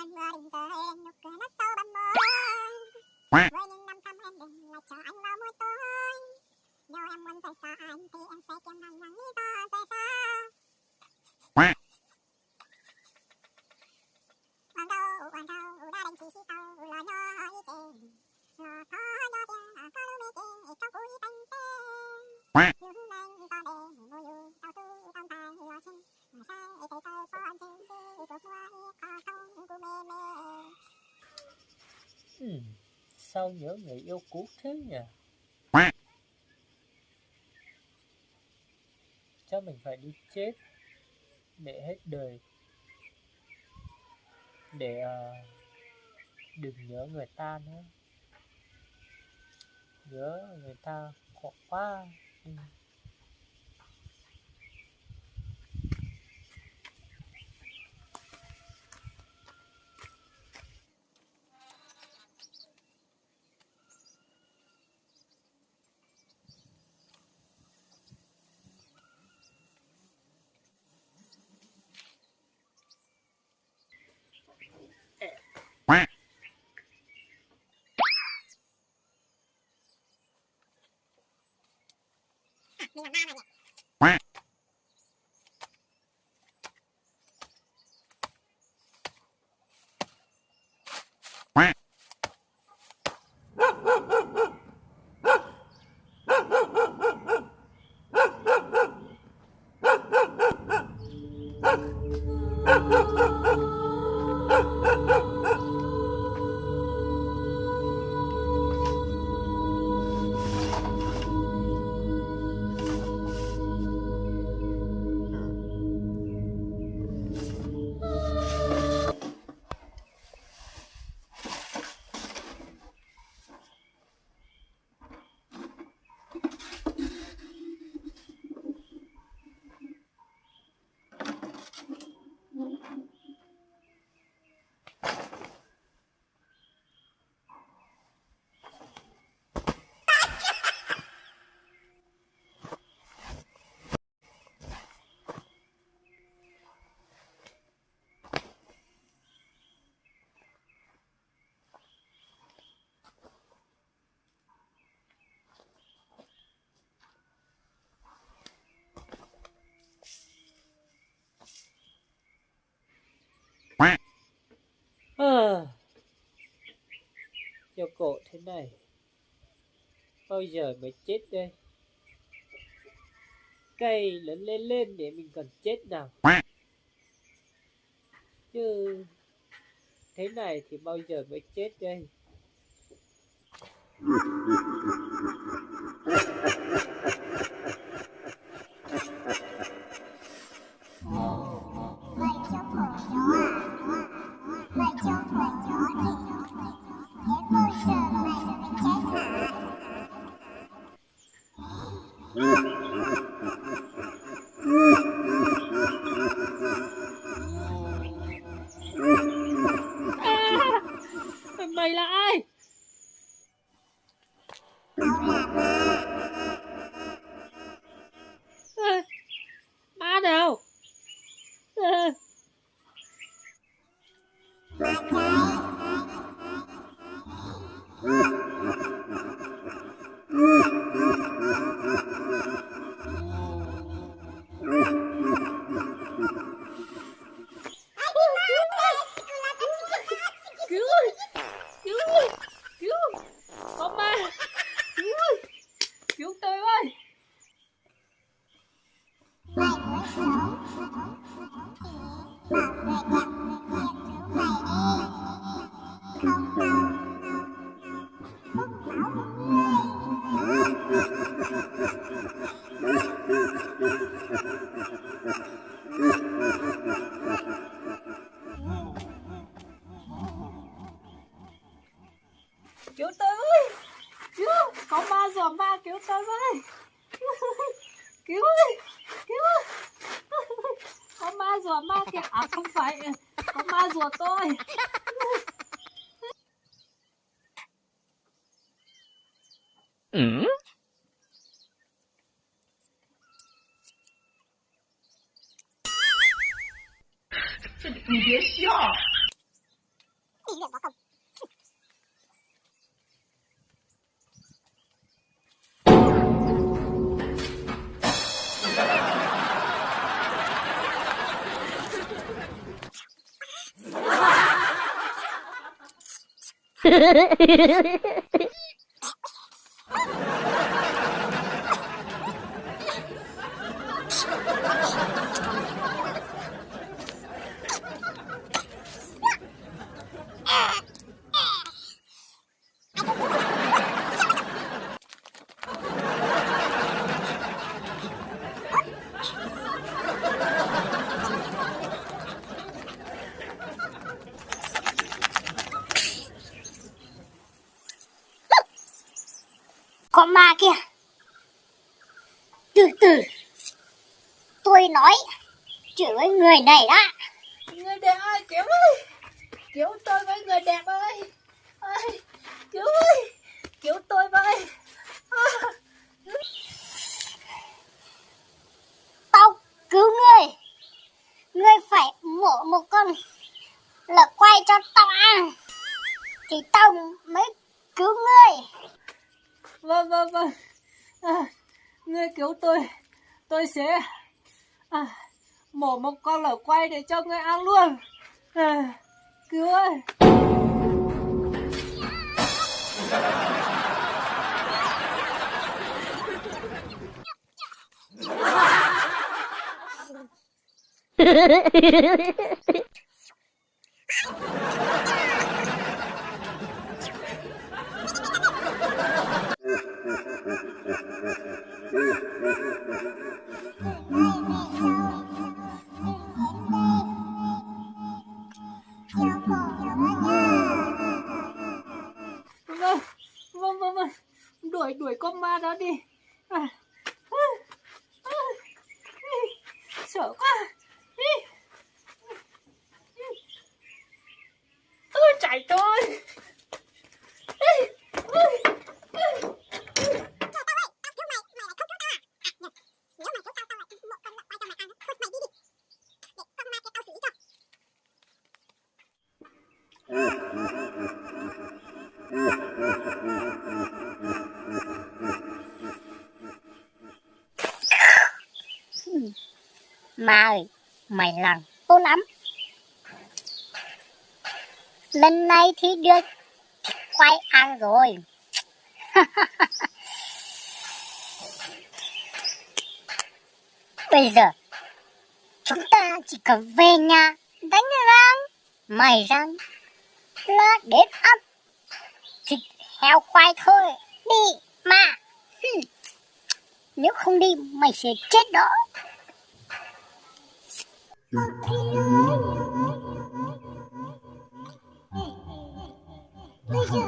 cơn mưa đình rơi, nụ cười nát sâu bầm môi. Với những năm tháng em đừng lại chờ anh vào buổi tối. Nếu em muốn rời xa anh thì em sẽ kiếm bằng những lý do rời xa. Hoàng đâu đã đánh chỉ khi tàu lo nhỏ ý tình. Lo khó nhỏ tiếng có lưu mê tình ít trong cúi tanh tên. Những anh có bề mùi ưu tàu tu tông tài lo chân. Mà sang ấy thấy tàu có anh chân khi tuột mùa ý khó thông của mê mê. Sao nhớ người yêu cũ thế nhỉ? Chắc mình phải đi chết để hết đời, để đừng nhớ người ta nữa. Nhớ người ta khổ quá. Mình làm ba này nhỉ? Yêu cổ thế này bao giờ mới chết đây? Cây lớn lên lên để mình còn chết nào. Chứ thế này thì bao giờ mới chết đây? Mày là ai? Ma nào? Cứu ơi! Cứu ơi! Cứu! Có ma! Cứu ơi! Cứu tôi ơi! Cứu tôi ơi! Cứu! Có ma dọa ma, cứu tôi với! Cứu ơi! Cứu! Có ma dọa ma kìa! À không phải, có ma dọa tôi! đi luyện võ công. Con ma kia, từ từ, tôi nói chuyện với người này đó. Người đẹp ơi, cứu ơi, cứu tôi với, người đẹp ơi, ơi, cứu ơi, cứu tôi với. Tao cứu ngươi phải mổ một con lợn quay cho tao ăn, thì tao mới cứu ngươi. Vâng, ngươi cứu tôi sẽ mổ một con lợn quay để cho ngươi ăn luôn. Cứu ơi. Vâng, đuổi con ma đó đi. Sợ quá. Chạy thôi. Ma ơi, mày làm tốt lắm. Lần này thì được quay ăn rồi. Bây giờ chúng ta chỉ cần về nhà đánh răng, mày răng là đến ăn thịt heo quay thôi. Đi mà. Nếu không đi mày sẽ chết đó. Bây giờ